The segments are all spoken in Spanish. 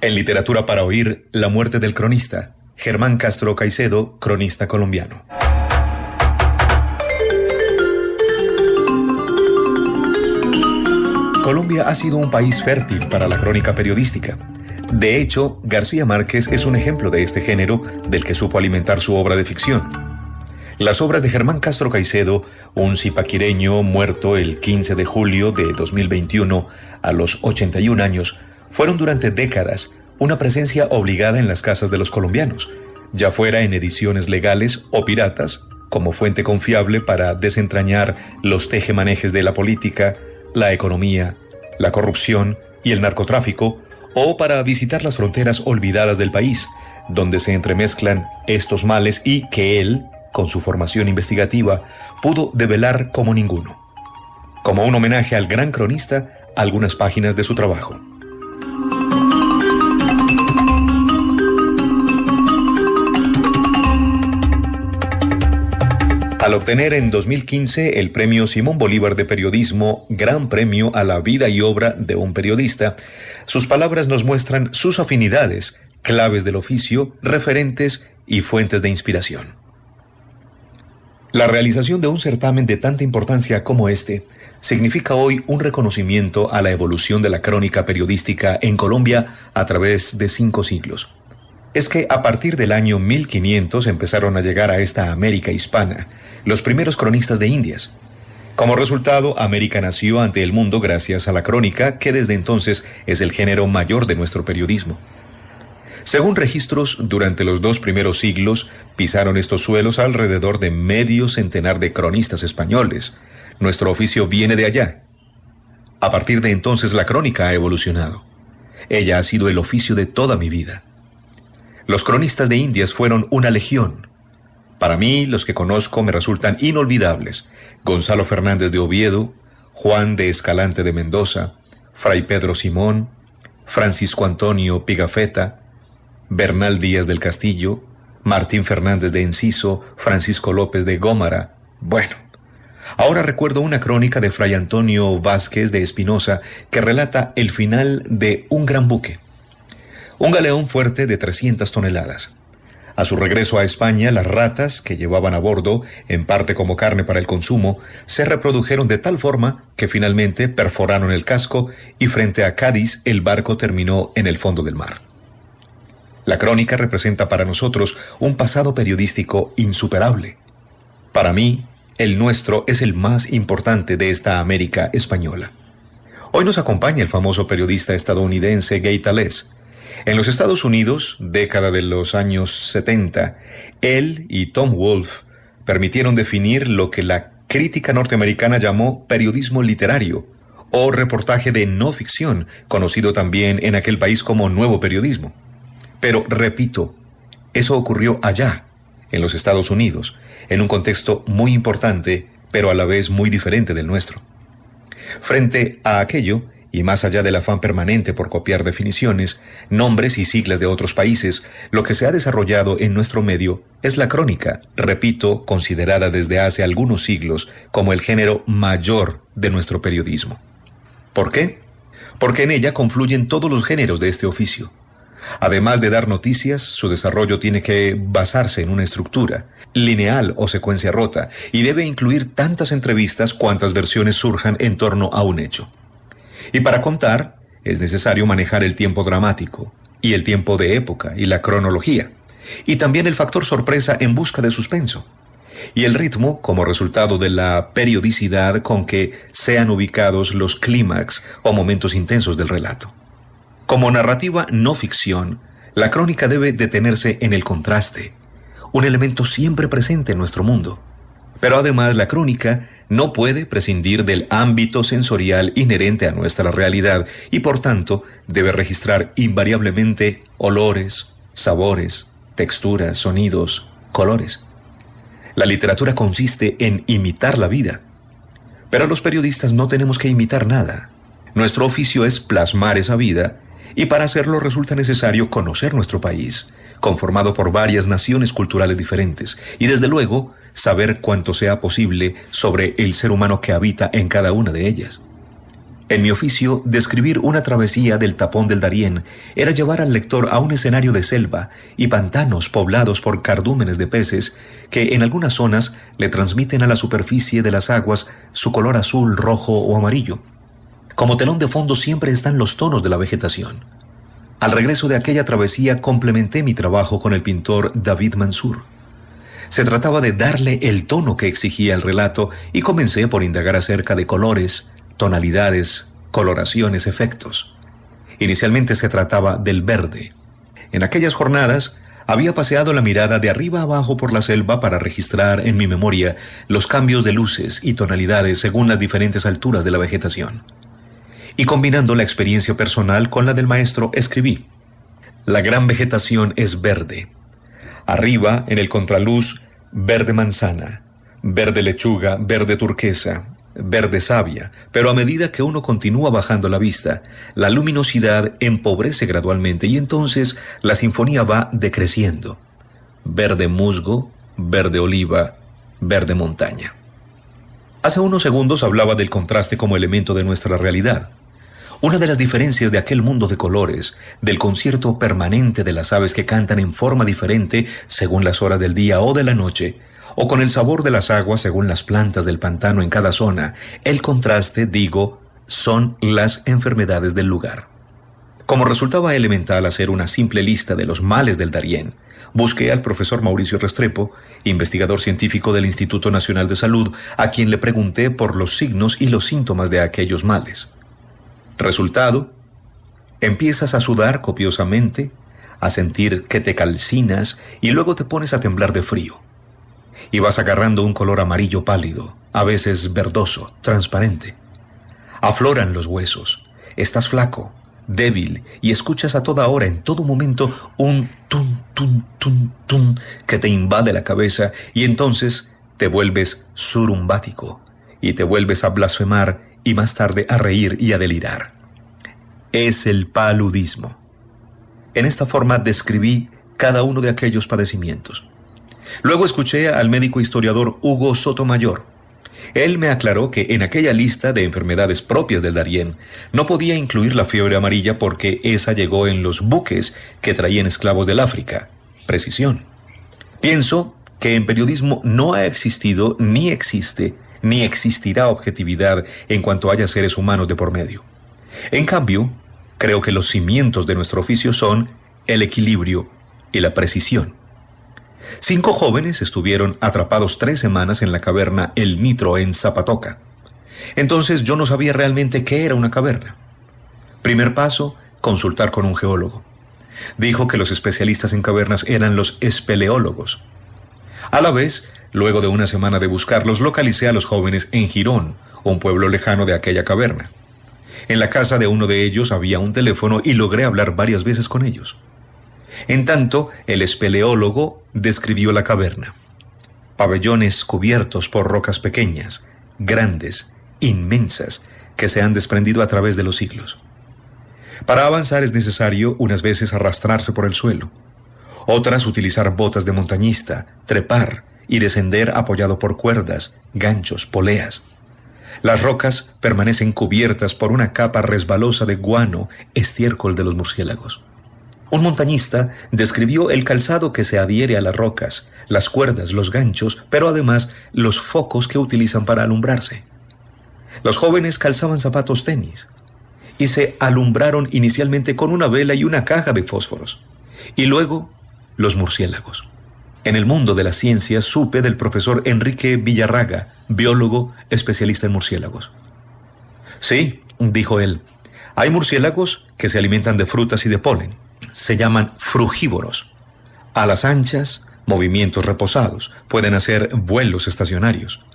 En Literatura para Oír, la muerte del cronista, Germán Castro Caicedo, cronista colombiano. Colombia ha sido un país fértil para la crónica periodística. De hecho, García Márquez es un ejemplo de este género del que supo alimentar su obra de ficción. Las obras de Germán Castro Caicedo, un zipaquireño muerto el 15 de julio de 2021 a los 81 años, fueron durante décadas una presencia obligada en las casas de los colombianos, ya fuera en ediciones legales o piratas, como fuente confiable para desentrañar los tejemanejes de la política, la economía, la corrupción y el narcotráfico, o para visitar las fronteras olvidadas del país, donde se entremezclan estos males y que él, con su formación investigativa, pudo develar como ninguno. Como un homenaje al gran cronista, algunas páginas de su trabajo. Al obtener en 2015 el premio Simón Bolívar de Periodismo, Gran Premio a la Vida y Obra de un Periodista, sus palabras nos muestran sus afinidades, claves del oficio, referentes y fuentes de inspiración. La realización de un certamen de tanta importancia como este significa hoy un reconocimiento a la evolución de la crónica periodística en Colombia a través de 5 siglos. Es que a partir del año 1500 empezaron a llegar a esta América hispana los primeros cronistas de Indias. Como resultado, América nació ante el mundo gracias a la crónica, que desde entonces es el género mayor de nuestro periodismo. Según registros, durante los 2 primeros siglos pisaron estos suelos alrededor de medio centenar de cronistas españoles. Nuestro oficio viene de allá. A partir de entonces la crónica ha evolucionado. Ella ha sido el oficio de toda mi vida. Los cronistas de Indias fueron una legión. Para mí, los que conozco me resultan inolvidables: Gonzalo Fernández de Oviedo, Juan de Escalante de Mendoza, Fray Pedro Simón, Francisco Antonio Pigafetta, Bernal Díaz del Castillo, Martín Fernández de Enciso, Francisco López de Gómara. Bueno, ahora recuerdo una crónica de Fray Antonio Vázquez de Espinosa que relata el final de un gran buque, un galeón fuerte de 300 toneladas. A su regreso a España, las ratas que llevaban a bordo, en parte como carne para el consumo, se reprodujeron de tal forma que finalmente perforaron el casco y frente a Cádiz el barco terminó en el fondo del mar. La crónica representa para nosotros un pasado periodístico insuperable. Para mí, el nuestro es el más importante de esta América española. Hoy nos acompaña el famoso periodista estadounidense Gay Tales. En los Estados Unidos, década de los años 70, él y Tom Wolfe permitieron definir lo que la crítica norteamericana llamó periodismo literario o reportaje de no ficción, conocido también en aquel país como nuevo periodismo. Pero, repito, eso ocurrió allá, en los Estados Unidos, en un contexto muy importante, pero a la vez muy diferente del nuestro. Frente a aquello, y más allá del afán permanente por copiar definiciones, nombres y siglas de otros países, lo que se ha desarrollado en nuestro medio es la crónica, repito, considerada desde hace algunos siglos como el género mayor de nuestro periodismo. ¿Por qué? Porque en ella confluyen todos los géneros de este oficio. Además de dar noticias, su desarrollo tiene que basarse en una estructura, lineal o secuencia rota, y debe incluir tantas entrevistas cuantas versiones surjan en torno a un hecho. Y para contar, es necesario manejar el tiempo dramático, y el tiempo de época, y la cronología, y también el factor sorpresa en busca de suspenso, y el ritmo como resultado de la periodicidad con que sean ubicados los clímax o momentos intensos del relato. Como narrativa no ficción, la crónica debe detenerse en el contraste, un elemento siempre presente en nuestro mundo. Pero además la crónica no puede prescindir del ámbito sensorial inherente a nuestra realidad y por tanto debe registrar invariablemente olores, sabores, texturas, sonidos, colores. La literatura consiste en imitar la vida, pero los periodistas no tenemos que imitar nada. Nuestro oficio es plasmar esa vida y para hacerlo resulta necesario conocer nuestro país, conformado por varias naciones culturales diferentes, y desde luego saber cuanto sea posible sobre el ser humano que habita en cada una de ellas. En mi oficio, describir una travesía del tapón del Darién era llevar al lector a un escenario de selva y pantanos poblados por cardúmenes de peces que en algunas zonas le transmiten a la superficie de las aguas su color azul, rojo o amarillo. Como telón de fondo siempre están los tonos de la vegetación. Al regreso de aquella travesía complementé mi trabajo con el pintor David Mansour. Se trataba de darle el tono que exigía el relato y comencé por indagar acerca de colores, tonalidades, coloraciones, efectos. Inicialmente se trataba del verde. En aquellas jornadas había paseado la mirada de arriba a abajo por la selva para registrar en mi memoria los cambios de luces y tonalidades según las diferentes alturas de la vegetación. Y combinando la experiencia personal con la del maestro, escribí: la gran vegetación es verde. Arriba, en el contraluz, verde manzana, verde lechuga, verde turquesa, verde savia, pero a medida que uno continúa bajando la vista, la luminosidad empobrece gradualmente y entonces la sinfonía va decreciendo. Verde musgo, verde oliva, verde montaña. Hace unos segundos hablaba del contraste como elemento de nuestra realidad. Una de las diferencias de aquel mundo de colores, del concierto permanente de las aves que cantan en forma diferente según las horas del día o de la noche, o con el sabor de las aguas según las plantas del pantano en cada zona, el contraste, digo, son las enfermedades del lugar. Como resultaba elemental hacer una simple lista de los males del Darién, busqué al profesor Mauricio Restrepo, investigador científico del Instituto Nacional de Salud, a quien le pregunté por los signos y los síntomas de aquellos males. Resultado: empiezas a sudar copiosamente, a sentir que te calcinas y luego te pones a temblar de frío. Y vas agarrando un color amarillo pálido, a veces verdoso, transparente. Afloran los huesos, estás flaco, débil y escuchas a toda hora, en todo momento, un tum, tum, tum, tum que te invade la cabeza y entonces te vuelves surumbático y te vuelves a blasfemar y más tarde a reír y a delirar. Es el paludismo. En esta forma describí cada uno de aquellos padecimientos. Luego escuché al médico historiador Hugo Sotomayor. Él me aclaró que en aquella lista de enfermedades propias del Darién no podía incluir la fiebre amarilla porque esa llegó en los buques que traían esclavos del África. Precisión. Pienso que en periodismo no ha existido, ni existe, ni existirá objetividad en cuanto haya seres humanos de por medio. En cambio, creo que los cimientos de nuestro oficio son el equilibrio y la precisión. 5 jóvenes estuvieron atrapados 3 semanas en la caverna El Nitro en Zapatoca. Entonces yo no sabía realmente qué era una caverna. Primer paso, consultar con un geólogo. Dijo que los especialistas en cavernas eran los espeleólogos. A la vez, luego de una semana de buscarlos, localicé a los jóvenes en Girón, un pueblo lejano de aquella caverna. En la casa de uno de ellos había un teléfono y logré hablar varias veces con ellos. En tanto, el espeleólogo describió la caverna. Pabellones cubiertos por rocas pequeñas, grandes, inmensas, que se han desprendido a través de los siglos. Para avanzar es necesario unas veces arrastrarse por el suelo, otras utilizar botas de montañista, trepar y descender apoyado por cuerdas, ganchos, poleas. Las rocas permanecen cubiertas por una capa resbalosa de guano, estiércol de los murciélagos. Un montañista describió el calzado que se adhiere a las rocas, las cuerdas, los ganchos, pero además los focos que utilizan para alumbrarse. Los jóvenes calzaban zapatos tenis y se alumbraron inicialmente con una vela y una caja de fósforos, y luego los murciélagos. En el mundo de las ciencias supe del profesor Enrique Villarraga, biólogo especialista en murciélagos. Sí, dijo él, hay murciélagos que se alimentan de frutas y de polen. Se llaman frugívoros. Alas anchas, movimientos reposados, pueden hacer vuelos estacionarios.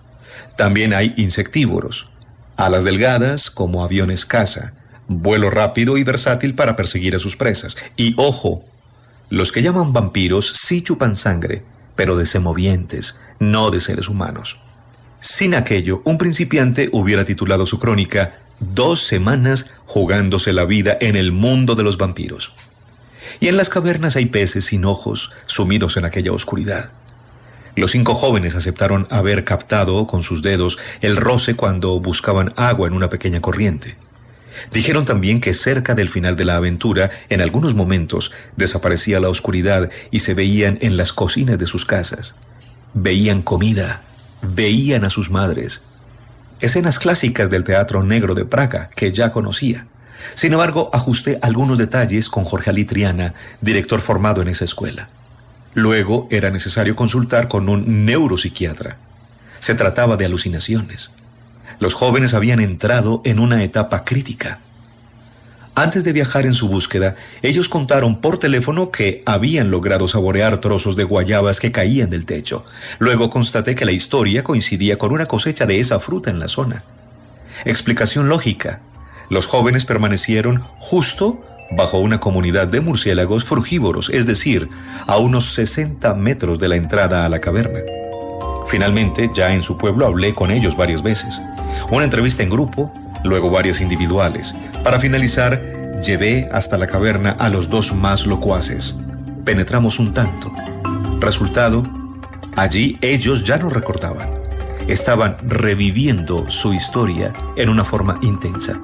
También hay insectívoros. Alas delgadas como aviones caza, vuelo rápido y versátil para perseguir a sus presas. Y ojo, los que llaman vampiros sí chupan sangre, pero de semovientes, no de seres humanos. Sin aquello, un principiante hubiera titulado su crónica 2 semanas jugándose la vida en el mundo de los vampiros. Y en las cavernas hay peces sin ojos, sumidos en aquella oscuridad. Los 5 jóvenes aceptaron haber captado con sus dedos el roce cuando buscaban agua en una pequeña corriente. Dijeron también que cerca del final de la aventura, en algunos momentos, desaparecía la oscuridad y se veían en las cocinas de sus casas. Veían comida, veían a sus madres. Escenas clásicas del teatro negro de Praga que ya conocía. Sin embargo, ajusté algunos detalles con Jorge Ali Triana, director formado en esa escuela. Luego era necesario consultar con un neuropsiquiatra. Se trataba de alucinaciones. Los jóvenes habían entrado en una etapa crítica. Antes de viajar en su búsqueda, ellos contaron por teléfono que habían logrado saborear trozos de guayabas que caían del techo. Luego constaté que la historia coincidía con una cosecha de esa fruta en la zona. Explicación lógica. Los jóvenes permanecieron justo bajo una comunidad de murciélagos frugívoros, es decir, a unos 60 metros de la entrada a la caverna. Finalmente, ya en su pueblo hablé con ellos varias veces. Una entrevista en grupo, luego varias individuales. Para finalizar, llevé hasta la caverna a los dos más locuaces. Penetramos un tanto. Resultado, allí ellos ya no recordaban. Estaban reviviendo su historia en una forma intensa.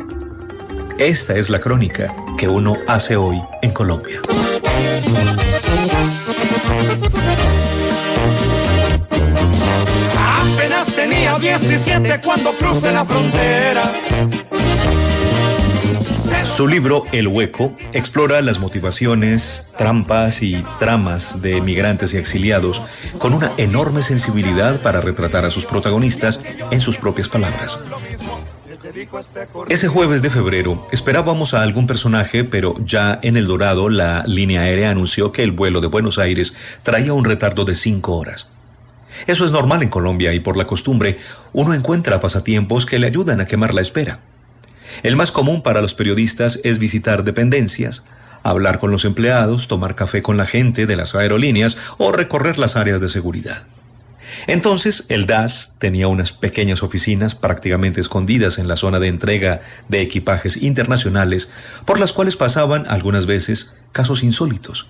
Esta es la crónica que uno hace hoy en Colombia. Apenas tenía 17 cuando crucé la frontera. Su libro El Hueco explora las motivaciones, trampas y tramas de migrantes y exiliados con una enorme sensibilidad para retratar a sus protagonistas en sus propias palabras. Ese jueves de febrero esperábamos a algún personaje, pero ya en El Dorado la línea aérea anunció que el vuelo de Buenos Aires traía un retardo de 5 horas. Eso es normal en Colombia y por la costumbre uno encuentra pasatiempos que le ayudan a quemar la espera. El más común para los periodistas es visitar dependencias, hablar con los empleados, tomar café con la gente de las aerolíneas o recorrer las áreas de seguridad. Entonces, el DAS tenía unas pequeñas oficinas prácticamente escondidas en la zona de entrega de equipajes internacionales, por las cuales pasaban algunas veces casos insólitos.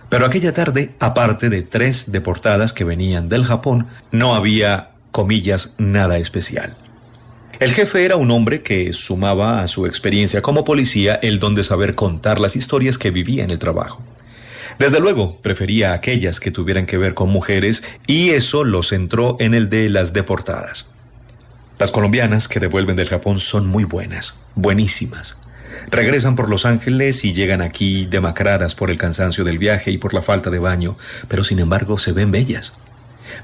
Pero aquella tarde, aparte de 3 deportadas que venían del Japón, no había, comillas, nada especial. El jefe era un hombre que sumaba a su experiencia como policía el don de saber contar las historias que vivía en el trabajo. Desde luego, prefería aquellas que tuvieran que ver con mujeres y eso lo centró en el de las deportadas. Las colombianas que devuelven del Japón son muy buenas, buenísimas. Regresan por Los Ángeles y llegan aquí demacradas por el cansancio del viaje y por la falta de baño, pero sin embargo se ven bellas.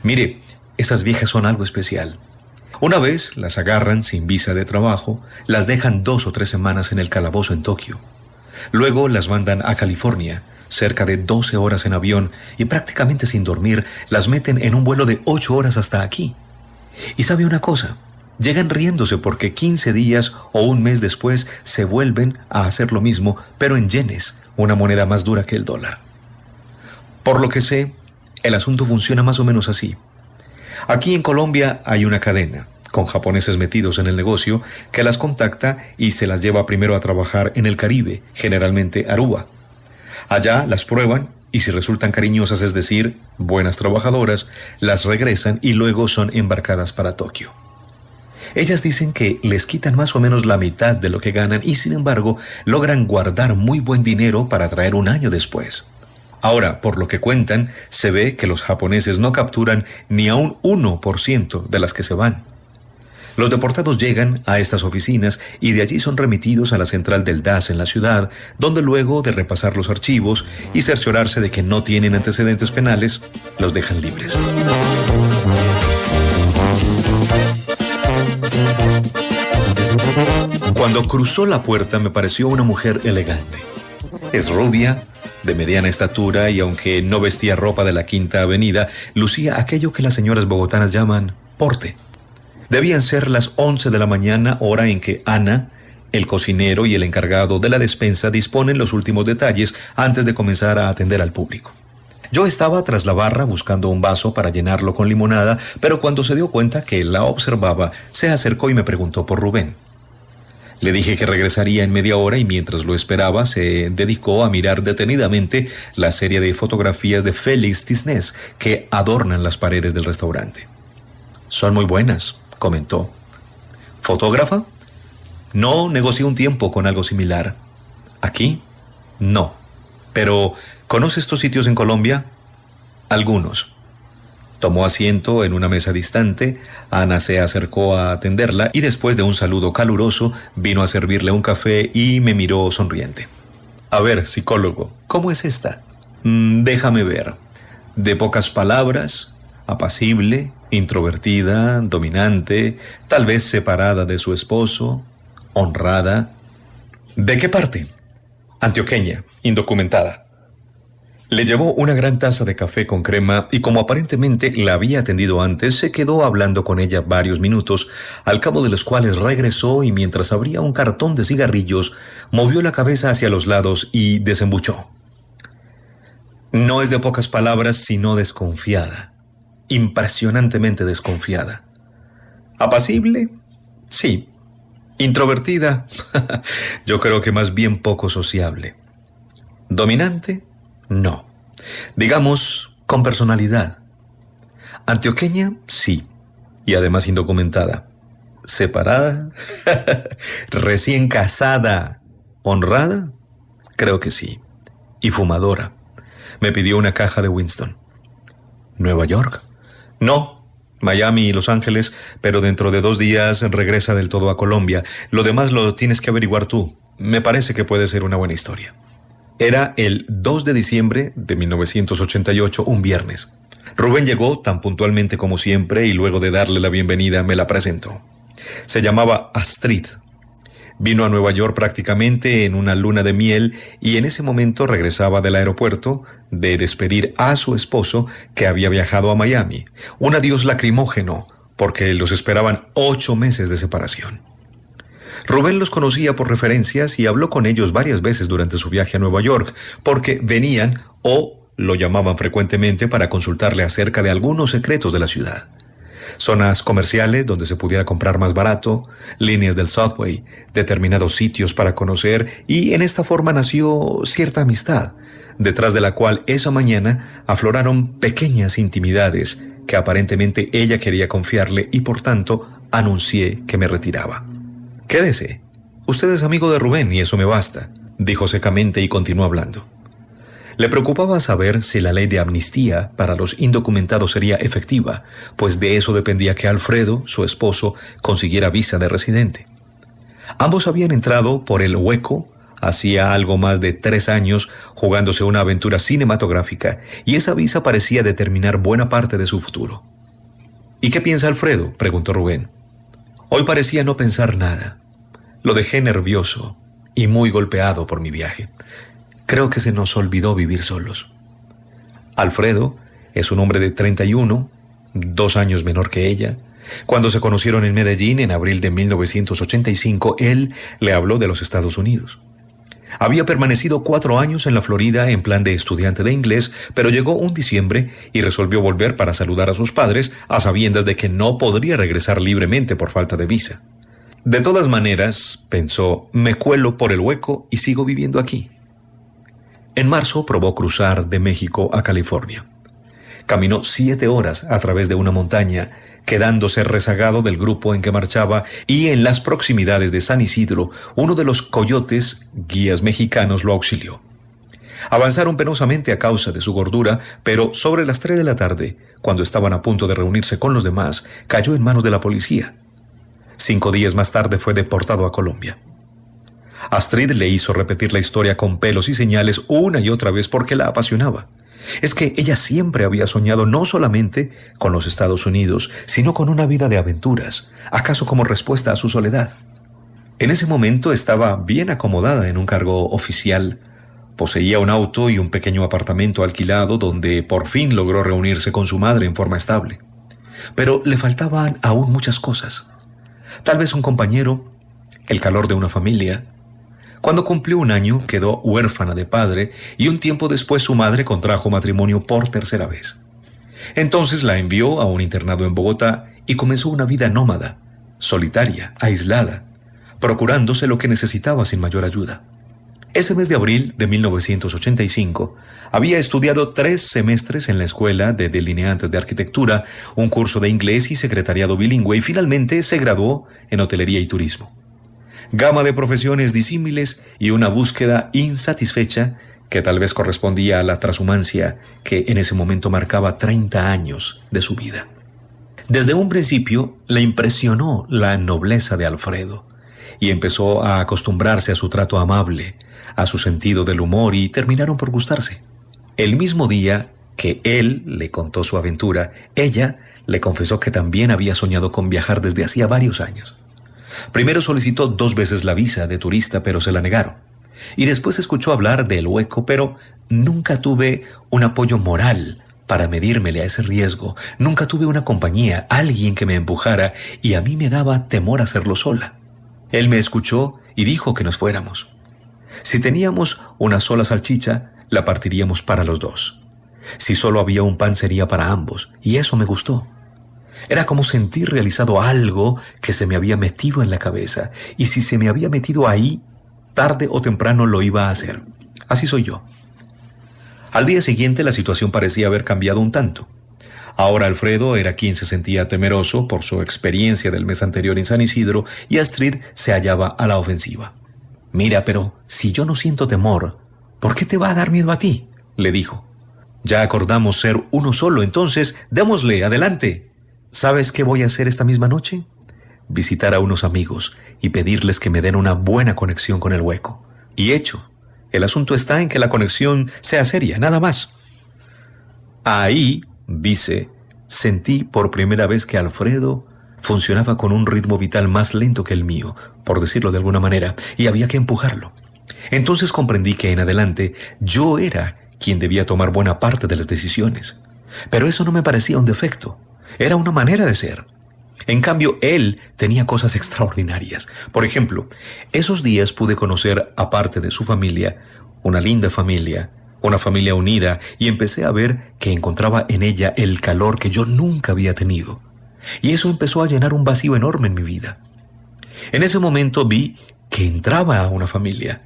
Mire, esas viejas son algo especial. Una vez las agarran sin visa de trabajo, las dejan 2 o 3 semanas en el calabozo en Tokio. Luego las mandan a California, cerca de 12 horas en avión y prácticamente sin dormir, las meten en un vuelo de 8 horas hasta aquí. Y sabe una cosa, llegan riéndose porque 15 días o un mes después se vuelven a hacer lo mismo, pero en yenes, una moneda más dura que el dólar. Por lo que sé, el asunto funciona más o menos así. Aquí en Colombia hay una cadena, con japoneses metidos en el negocio, que las contacta y se las lleva primero a trabajar en el Caribe, generalmente Aruba. Allá las prueban y si resultan cariñosas, es decir, buenas trabajadoras, las regresan y luego son embarcadas para Tokio. Ellas dicen que les quitan más o menos la mitad de lo que ganan y sin embargo logran guardar muy buen dinero para traer un año después. Ahora, por lo que cuentan, se ve que los japoneses no capturan ni a un 1% de las que se van. Los deportados llegan a estas oficinas y de allí son remitidos a la central del DAS en la ciudad, donde luego de repasar los archivos y cerciorarse de que no tienen antecedentes penales, los dejan libres. Cuando cruzó la puerta me pareció una mujer elegante. Es rubia, de mediana estatura y aunque no vestía ropa de la Quinta Avenida, lucía aquello que las señoras bogotanas llaman porte. Debían ser las 11 de la mañana, hora en que Ana, el cocinero y el encargado de la despensa disponen los últimos detalles antes de comenzar a atender al público. Yo estaba tras la barra buscando un vaso para llenarlo con limonada, pero cuando se dio cuenta que la observaba, se acercó y me preguntó por Rubén. Le dije que regresaría en media hora y mientras lo esperaba se dedicó a mirar detenidamente la serie de fotografías de Félix Tisnés que adornan las paredes del restaurante. Son muy buenas, comentó. ¿Fotógrafa? No, negocié un tiempo con algo similar. ¿Aquí? No. Pero, ¿conoce estos sitios en Colombia? Algunos. Tomó asiento en una mesa distante, Ana se acercó a atenderla y después de un saludo caluroso vino a servirle un café y me miró sonriente. A ver, psicólogo, ¿cómo es esta? Déjame ver. De pocas palabras, apacible, introvertida, dominante, tal vez separada de su esposo, honrada. ¿De qué parte? Antioqueña, indocumentada. Le llevó una gran taza de café con crema y como aparentemente la había atendido antes, se quedó hablando con ella varios minutos, al cabo de los cuales regresó y mientras abría un cartón de cigarrillos, movió la cabeza hacia los lados y desembuchó. No es de pocas palabras, sino desconfiada. Impresionantemente desconfiada. ¿Apacible? Sí. ¿Introvertida? Yo creo que más bien poco sociable. ¿Dominante? No. Digamos, con personalidad. ¿Antioqueña? Sí. Y además indocumentada. ¿Separada? ¿Recién casada? ¿Honrada? Creo que sí. Y fumadora. Me pidió una caja de Winston. ¿Nueva York? No. Miami y Los Ángeles, pero dentro de 2 días regresa del todo a Colombia. Lo demás lo tienes que averiguar tú. Me parece que puede ser una buena historia. Era el 2 de diciembre de 1988, un viernes. Rubén llegó tan puntualmente como siempre y luego de darle la bienvenida me la presentó. Se llamaba Astrid. Vino a Nueva York prácticamente en una luna de miel y en ese momento regresaba del aeropuerto de despedir a su esposo que había viajado a Miami. Un adiós lacrimógeno porque los esperaban 8 meses de separación. Rubén los conocía por referencias y habló con ellos varias veces durante su viaje a Nueva York, porque venían o lo llamaban frecuentemente para consultarle acerca de algunos secretos de la ciudad. Zonas comerciales donde se pudiera comprar más barato, líneas del subway, determinados sitios para conocer, y en esta forma nació cierta amistad, detrás de la cual esa mañana afloraron pequeñas intimidades que aparentemente ella quería confiarle y por tanto anuncié que me retiraba. «Quédese. Usted es amigo de Rubén y eso me basta», dijo secamente y continuó hablando. Le preocupaba saber si la ley de amnistía para los indocumentados sería efectiva, pues de eso dependía que Alfredo, su esposo, consiguiera visa de residente. Ambos habían entrado por el hueco hacía algo más de 3 años jugándose una aventura cinematográfica y esa visa parecía determinar buena parte de su futuro. «¿Y qué piensa Alfredo?», preguntó Rubén. Hoy parecía no pensar nada. Lo dejé nervioso y muy golpeado por mi viaje. Creo que se nos olvidó vivir solos. Alfredo es un hombre de 31, 2 años menor que ella. Cuando se conocieron en Medellín en abril de 1985, él le habló de los Estados Unidos. Había permanecido 4 años en la Florida en plan de estudiante de inglés, pero llegó un diciembre y resolvió volver para saludar a sus padres, a sabiendas de que no podría regresar libremente por falta de visa. De todas maneras, pensó, me cuelo por el hueco y sigo viviendo aquí. En marzo probó cruzar de México a California. Caminó 7 horas a través de una montaña, quedándose rezagado del grupo en que marchaba, y en las proximidades de San Isidro, uno de los coyotes, guías mexicanos, lo auxilió. Avanzaron penosamente a causa de su gordura, pero sobre las 3 de la tarde, cuando estaban a punto de reunirse con los demás, cayó en manos de la policía. 5 días más tarde fue deportado a Colombia. Astrid le hizo repetir la historia con pelos y señales una y otra vez porque la apasionaba. Es que ella siempre había soñado no solamente con los Estados Unidos, sino con una vida de aventuras, acaso como respuesta a su soledad. En ese momento estaba bien acomodada en un cargo oficial. Poseía un auto y un pequeño apartamento alquilado donde por fin logró reunirse con su madre en forma estable. Pero le faltaban aún muchas cosas. Tal vez un compañero, el calor de una familia. Cuando cumplió 1 año, quedó huérfana de padre y un tiempo después su madre contrajo matrimonio por 3ª vez. Entonces la envió a un internado en Bogotá y comenzó una vida nómada, solitaria, aislada, procurándose lo que necesitaba sin mayor ayuda. Ese mes de abril de 1985, había estudiado 3 semestres en la Escuela de Delineantes de Arquitectura, un curso de inglés y secretariado bilingüe y finalmente se graduó en Hotelería y Turismo. Gama de profesiones disímiles y una búsqueda insatisfecha que tal vez correspondía a la trashumancia que en ese momento marcaba 30 años de su vida. Desde un principio le impresionó la nobleza de Alfredo y empezó a acostumbrarse a su trato amable, a su sentido del humor y terminaron por gustarse. El mismo día que él le contó su aventura, ella le confesó que también había soñado con viajar desde hacía varios años. Primero solicitó 2 veces la visa de turista, pero se la negaron. Y después escuchó hablar del Hueco, pero nunca tuve un apoyo moral para medírmele a ese riesgo. Nunca tuve una compañía, alguien que me empujara, y a mí me daba temor hacerlo sola. Él me escuchó y dijo que nos fuéramos. Si teníamos una sola salchicha, la partiríamos para los 2. Si solo había un pan sería para ambos, y eso me gustó. Era como sentir realizado algo que se me había metido en la cabeza, y si se me había metido ahí, tarde o temprano lo iba a hacer. Así soy yo. Al día siguiente la situación parecía haber cambiado un tanto. Ahora Alfredo era quien se sentía temeroso por su experiencia del mes anterior en San Isidro y Astrid se hallaba a la ofensiva. «Mira, pero si yo no siento temor, ¿por qué te va a dar miedo a ti?», le dijo. «Ya acordamos ser uno solo, entonces démosle, adelante. ¿Sabes qué voy a hacer esta misma noche? Visitar a unos amigos y pedirles que me den una buena conexión con el Hueco. Y hecho, el asunto está en que la conexión sea seria, nada más». Ahí, dice, sentí por primera vez que Alfredo funcionaba con un ritmo vital más lento que el mío, por decirlo de alguna manera, y había que empujarlo. Entonces comprendí que en adelante yo era quien debía tomar buena parte de las decisiones. Pero eso no me parecía un defecto, era una manera de ser. En cambio, él tenía cosas extraordinarias. Por ejemplo, esos días pude conocer, aparte de su familia, una linda familia, una familia unida, y empecé a ver que encontraba en ella el calor que yo nunca había tenido. Y eso empezó a llenar un vacío enorme en mi vida. En ese momento vi que entraba a una familia.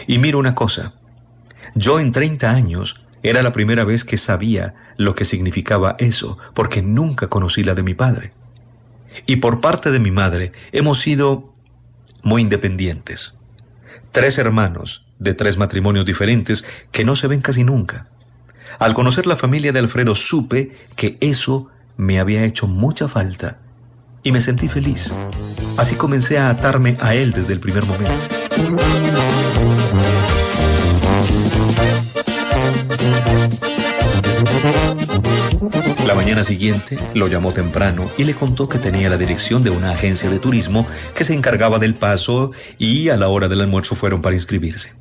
Y mira una cosa, yo en 30 años era la primera vez que sabía lo que significaba eso, porque nunca conocí la de mi padre. Y por parte de mi madre hemos sido muy independientes. 3 hermanos de 3 matrimonios diferentes que no se ven casi nunca. Al conocer la familia de Alfredo supe que eso me había hecho mucha falta y me sentí feliz. Así comencé a atarme a él desde el primer momento. La mañana siguiente lo llamó temprano y le contó que tenía la dirección de una agencia de turismo que se encargaba del paso y a la hora del almuerzo fueron para inscribirse.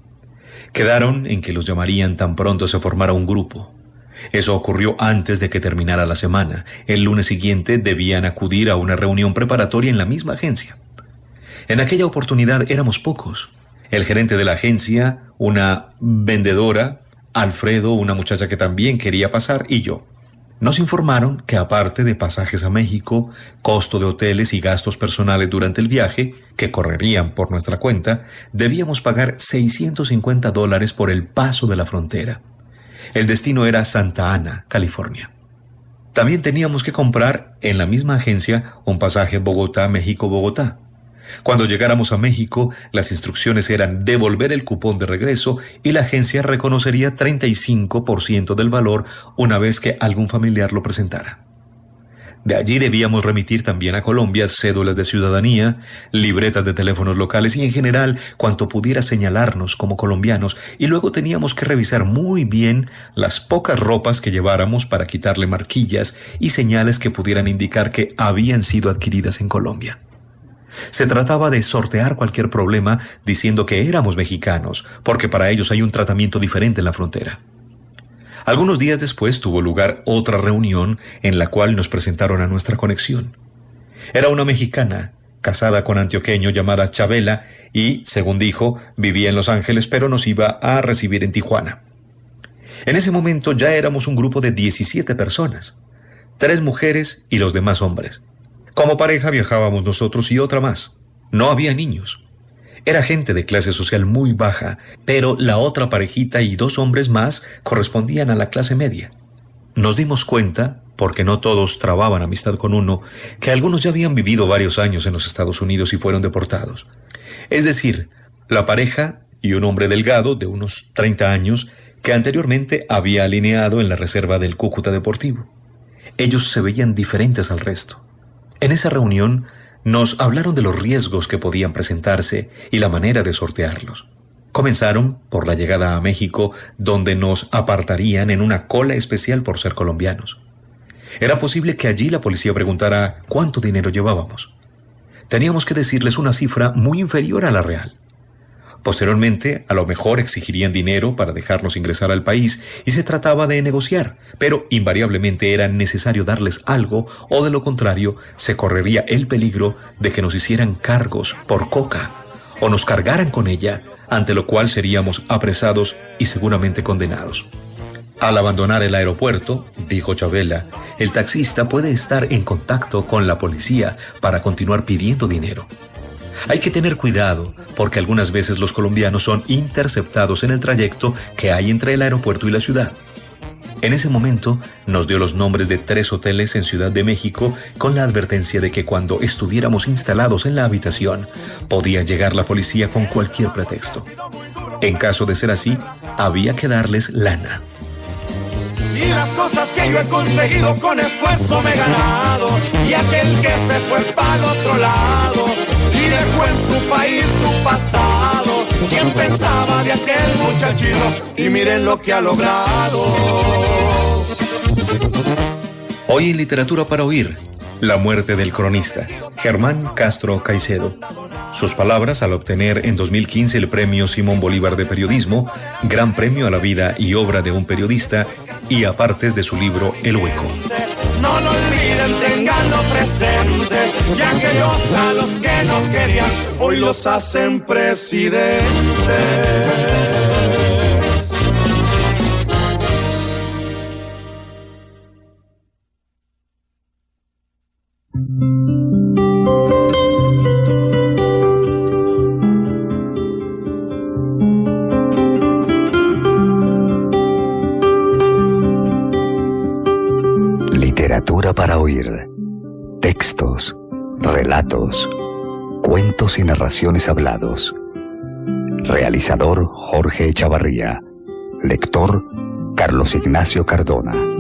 Quedaron en que los llamarían tan pronto se formara un grupo. Eso ocurrió antes de que terminara la semana. El lunes siguiente debían acudir a una reunión preparatoria en la misma agencia. En aquella oportunidad éramos pocos. El gerente de la agencia, una vendedora, Alfredo, una muchacha que también quería pasar, y yo. Nos informaron que aparte de pasajes a México, costo de hoteles y gastos personales durante el viaje, que correrían por nuestra cuenta, debíamos pagar $650 por el paso de la frontera. El destino era Santa Ana, California. También teníamos que comprar en la misma agencia un pasaje Bogotá-México-Bogotá. Cuando llegáramos a México, las instrucciones eran devolver el cupón de regreso y la agencia reconocería 35% del valor una vez que algún familiar lo presentara. De allí debíamos remitir también a Colombia cédulas de ciudadanía, libretas de teléfonos locales y en general cuanto pudiera señalarnos como colombianos, y luego teníamos que revisar muy bien las pocas ropas que lleváramos para quitarle marquillas y señales que pudieran indicar que habían sido adquiridas en Colombia. Se trataba de sortear cualquier problema diciendo que éramos mexicanos, porque para ellos hay un tratamiento diferente en la frontera. Algunos días después tuvo lugar otra reunión en la cual nos presentaron a nuestra conexión. Era una mexicana, casada con antioqueño llamada Chabela y, según dijo, vivía en Los Ángeles pero nos iba a recibir en Tijuana. En ese momento ya éramos un grupo de 17 personas, 3 mujeres y los demás hombres. Como pareja viajábamos nosotros y otra más. No había niños. Era gente de clase social muy baja, pero la otra parejita y 2 hombres más correspondían a la clase media. Nos dimos cuenta, porque no todos trababan amistad con uno, que algunos ya habían vivido varios años en los Estados Unidos y fueron deportados. Es decir, la pareja y un hombre delgado de unos 30 años que anteriormente había alineado en la reserva del Cúcuta Deportivo. Ellos se veían diferentes al resto. En esa reunión nos hablaron de los riesgos que podían presentarse y la manera de sortearlos. Comenzaron por la llegada a México, donde nos apartarían en una cola especial por ser colombianos. Era posible que allí la policía preguntara cuánto dinero llevábamos. Teníamos que decirles una cifra muy inferior a la real. Posteriormente, a lo mejor exigirían dinero para dejarnos ingresar al país y se trataba de negociar, pero invariablemente era necesario darles algo o de lo contrario se correría el peligro de que nos hicieran cargos por coca o nos cargaran con ella, ante lo cual seríamos apresados y seguramente condenados. Al abandonar el aeropuerto, dijo Chavela, el taxista puede estar en contacto con la policía para continuar pidiendo dinero. Hay que tener cuidado porque algunas veces los colombianos son interceptados en el trayecto que hay entre el aeropuerto y la ciudad. En ese momento nos dio los nombres de 3 hoteles en Ciudad de México con la advertencia de que cuando estuviéramos instalados en la habitación podía llegar la policía con cualquier pretexto. En caso de ser así, había que darles lana. Y las cosas que yo he conseguido con esfuerzo me he ganado. Y aquel que se fue para el otro lado y dejó en su país su pasado. ¿Quién pensaba de aquel muchachito? Y miren lo que ha logrado. Hoy en Literatura para Oír, la muerte del cronista, Germán Castro Caicedo. Sus palabras al obtener en 2015 el premio Simón Bolívar de Periodismo, Gran Premio a la Vida y Obra de un Periodista, y apartes de su libro El Hueco. No lo olviden, tenganlo presente, ya que ellos a los que no querían, hoy los hacen presidentes. Literatura para oír. Textos, relatos, cuentos y narraciones hablados. Realizador Jorge Echavarría. Lector Carlos Ignacio Cardona.